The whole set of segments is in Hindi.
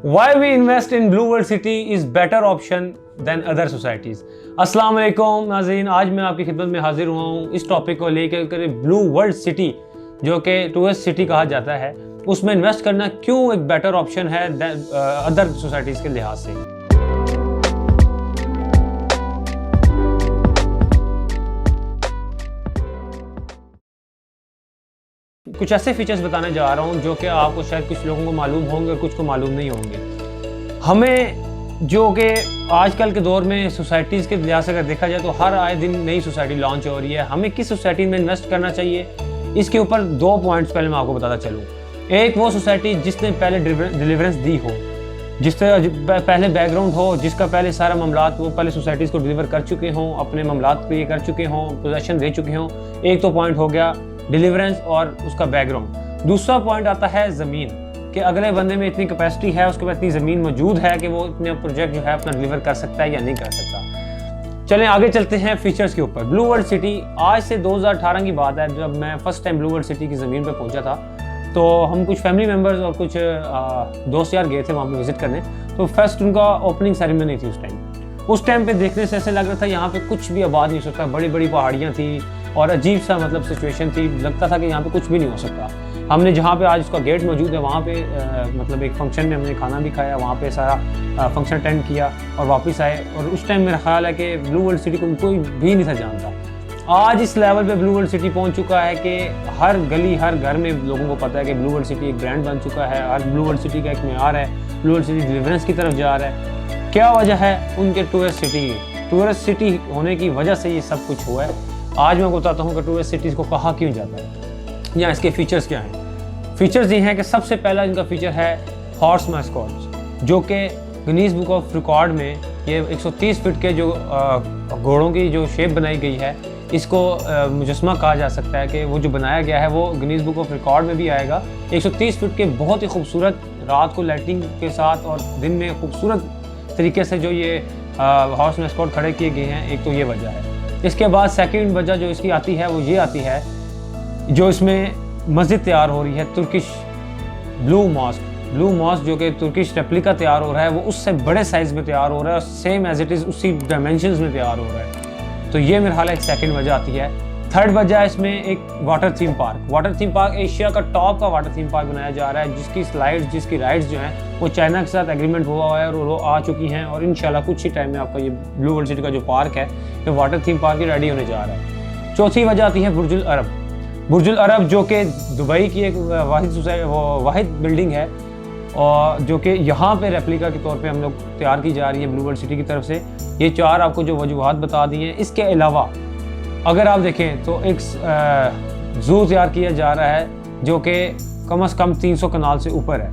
Why we invest in Blue World City is better option than other societies। अस्सलाम वालेकुम नाज़रीन, आज मैं आपकी खिदमत में हाजिर हुआ हूँ इस टॉपिक को लेकर। ब्लू वर्ल्ड सिटी जो कि टूरिस्ट सिटी कहा जाता है, उसमें इन्वेस्ट करना क्यों एक बेटर ऑप्शन है अदर सोसाइटीज़ के लिहाज से। कुछ ऐसे फीचर्स बताने जा रहा हूँ जो कि आपको शायद कुछ लोगों को मालूम होंगे और कुछ को मालूम नहीं होंगे। हमें जो कि आजकल के दौर में सोसाइटीज़ के लिहाज से अगर देखा जाए तो हर आए दिन नई सोसाइटी लॉन्च हो रही है। हमें किस सोसाइटी में इन्वेस्ट करना चाहिए, इसके ऊपर 2 पॉइंट्स पहले मैं आपको बताता चलूँ। एक वो सोसाइटी जिसने पहले डिलीवरेंस दी हो, जिससे पहले बैकग्राउंड हो, जिसका पहले सारा मामलात वो पहले सोसाइटीज़ को डिलीवर कर चुके हों, अपने मामलात क्लियर कर चुके हों, पोजेसन दे चुके हों। एक तो पॉइंट हो गया डिलीवरेंस और उसका बैकग्राउंड। दूसरा पॉइंट आता है ज़मीन, कि अगले बंदे में इतनी कैपेसिटी है, उसके पास इतनी ज़मीन मौजूद है कि वो इतने प्रोजेक्ट जो है अपना डिलीवर कर सकता है या नहीं कर सकता। चलें आगे चलते हैं फीचर्स के ऊपर। ब्लू वर्ल्ड सिटी आज से 2018 की बात है, जब मैं first time blue world city की ज़मीन पर पहुंचा था। तो हम कुछ फैमिली मेम्बर्स और कुछ दोस्त यार गए थे वहाँ पर विज़िट करने। तो फर्स्ट उनका ओपनिंग सेरेमनी थी उस टाइम पे देखने से ऐसे लग रहा था यहाँ पे कुछ भी आबाद नहीं हो सकता। बड़ी बड़ी पहाड़ियाँ थी और अजीब सा मतलब सिचुएशन थी, लगता था कि यहाँ पे कुछ भी नहीं हो सकता। हमने जहाँ पे आज उसका गेट मौजूद है वहाँ पे मतलब एक फंक्शन में हमने खाना भी खाया, वहाँ पे सारा फंक्शन अटेंड किया और वापस आए। और उस टाइम मेरा ख्याल है कि ब्लू वर्ल्ड सिटी को कोई भी नहीं था जानता। आज इस लेवल पे ब्लू वर्ल्ड सिटी पहुँच चुका है कि हर गली हर घर में लोगों को पता है कि ब्लू वर्ल्ड सिटी एक ब्रांड बन चुका है। हर ब्लू वर्ल्ड सिटी का एक मेयार है, ब्लू वर्ल्ड सिटी डिलीवरेंस की तरफ जा रहा है। क्या वजह है? उनके टूरिस्ट सिटी होने की वजह से ये सब कुछ हुआ है। आज मैं बताता हूँ कि टूरिस्ट सिटीज़ को कहा क्यों जाता है या इसके फीचर्स क्या हैं। फीचर्स ये हैं कि सबसे पहला इनका फीचर है हॉर्स मैस्कॉट्स, जो कि गिनीज बुक ऑफ रिकॉर्ड में ये 130 फीट के जो घोड़ों की जो शेप बनाई गई है, इसको मुजस्मा कहा जा सकता है कि वो जो बनाया गया है वो गिनीज बुक ऑफ रिकॉर्ड में भी आएगा। 130 फीट के बहुत ही खूबसूरत, रात को लाइटिंग के साथ और दिन में खूबसूरत तरीके से जो ये हॉर्स मैस्कॉट खड़े किए गए हैं, एक तो ये वजह है। इसके बाद सेकंड वजह जो इसकी आती है वो ये आती है, जो इसमें मस्जिद तैयार हो रही है तुर्किश ब्लू मॉस्क जो कि तुर्किश रेप्लिका तैयार हो रहा है, वो उससे बड़े साइज़ में तैयार हो रहा है और सेम एज इट इज़ उसी डायमेंशंस में तैयार हो रहा है। तो ये मेरे ख्याल है एक सेकंड वजह आती है। थर्ड वजह इसमें एक वाटर थीम पार्क एशिया का टॉप का वाटर थीम पार्क बनाया जा रहा है, जिसकी स्लाइड्स जिसकी राइड्स जो हैं वो चाइना के साथ एग्रीमेंट हुआ है और वो आ चुकी हैं। और इंशाल्लाह कुछ ही टाइम में आपका ये ब्लू वर्ल्ड सिटी का जो पार्क है ये वाटर थीम पार्क ही रेडी होने जा रहा है। चौथी वजह आती है बुर्जुल अरब जो कि दुबई की एक वाहिद बिल्डिंग है और जो कि यहाँ पे रेप्लिका के तौर पे हम लोग तैयार की जा रही है ब्लू वर्ल्ड सिटी की तरफ से। ये 4 आपको जो वजूहात बता दी हैं। इसके अलावा अगर आप देखें तो एक ज़ू तैयार किया जा रहा है जो कि कम से कम 300 कनाल से ऊपर है,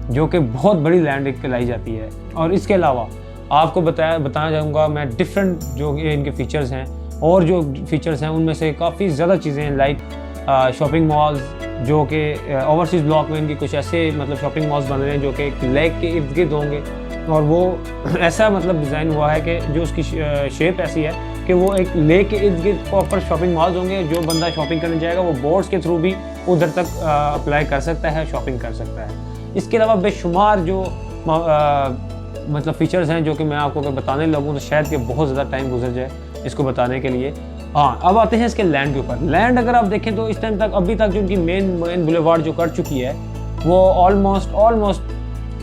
जो कि बहुत बड़ी लैंड कहलाई जाती है। और इसके अलावा आपको बताया जाऊँगा मैं डिफरेंट जो इनके फीचर्स हैं, और जो फीचर्स हैं उनमें से काफ़ी ज़्यादा चीज़ें हैं लाइक शॉपिंग मॉल्स, जो कि ओवरसीज़ ब्लॉक में इनकी कुछ ऐसे मतलब शॉपिंग मॉल्स बन रहे हैं जो कि एक लेक के इर्द गिर्द होंगे। और वो ऐसा मतलब डिज़ाइन हुआ है कि जो उसकी शेप ऐसी है कि वो एक लेक के इर्द गिर्द प्रॉपर शॉपिंग मॉल्स होंगे। जो बंदा शॉपिंग करने जाएगा वो बोट्स के थ्रू भी उधर तक अप्लाई कर सकता है, शॉपिंग कर सकता है। इसके अलावा बेशुमार जो मतलब फ़ीचर्स हैं जो कि मैं आपको अगर बताने लगूँ तो शायद कि बहुत ज़्यादा टाइम गुजर जाए इसको बताने के लिए। हाँ, अब आते हैं इसके लैंड के ऊपर। लैंड अगर आप देखें तो इस टाइम तक अभी तक जो उनकी मेन बुलेवार्ड जो कर चुकी है वो ऑलमोस्ट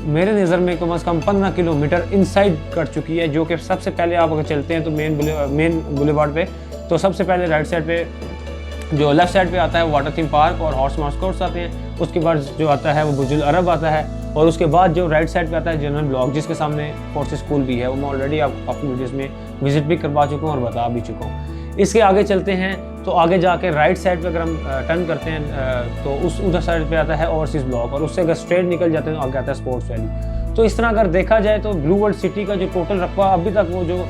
मेरे नज़र में कम से कम 15 किलोमीटर इनसाइड कर चुकी है। जो कि सबसे पहले आप अगर चलते हैं तो मेन बुलेवार्ड पे, तो सबसे पहले राइट साइड पे जो लेफ्ट साइड पे आता है वाटर थीम पार्क और हॉर्स मैस्कॉट्स आते हैं। उसके बाद जो आता है वो बुर्जुल अरब आता है, और उसके बाद जो राइट साइड पे आता है जनरल ब्लॉक, जिसके सामने फोर्स स्कूल भी है। वो मैं ऑलरेडी आपको अपनी वीडियोज़ में विजिट भी करवा चुका हूँ और बता भी चुका हूँ। इसके आगे चलते हैं तो आगे जाके राइट साइड पे अगर हम टर्न करते हैं तो उस उधर साइड पे आता है ओवरसीज़ ब्लॉक, और उससे अगर स्ट्रेट निकल जाते हैं तो आगे आता है स्पोर्ट्स वैली। तो इस तरह अगर देखा जाए तो ब्लू वर्ल्ड सिटी का जो टोटल रकबा अभी तक वो जो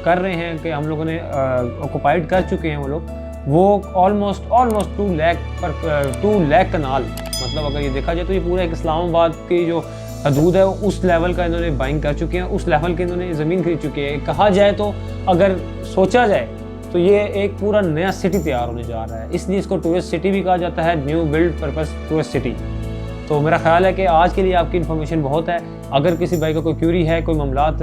कर रहे हैं कि हम लोगों ने ऑक्युपाइड कर चुके हैं वो लोग, वो ऑलमोस्ट 2 लाख कनाल, मतलब अगर ये देखा जाए तो ये पूरा एक इस्लामाबाद की जो हदूद है उस लेवल का इन्होंने बाइंग कर चुके हैं, उस लेवल की इन्होंने ज़मीन खरीद चुके हैं। कहा जाए तो अगर सोचा जाए तो ये एक पूरा नया सिटी तैयार होने जा रहा है, इसलिए इसको टूरिस्ट सिटी भी कहा जाता है, new build purpose tourist city. तो मेरा ख्याल है कि आज के लिए आपकी इन्फॉर्मेशन बहुत है। अगर किसी भाई का कोई क्यूरी है, कोई मामलात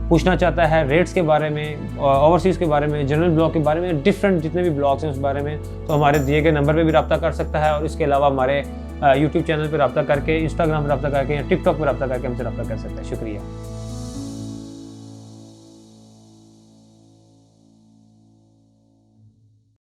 पूछना चाहता है रेट्स के बारे में, ओवरसीज़ के बारे में, जनरल ब्लॉग के बारे में, डिफरेंट जितने भी ब्लॉग्स हैं उस बारे में, तो हमारे दिए गए नंबर पे भी रब्ता कर सकता है। और इसके अलावा हमारे यूट्यूब चैनल पर रब्ता करके, इंस्टाग्राम पर रब्ता करके या टिकटॉक पर रब्ता करके हमसे रब्ता कर सकता है। शुक्रिया।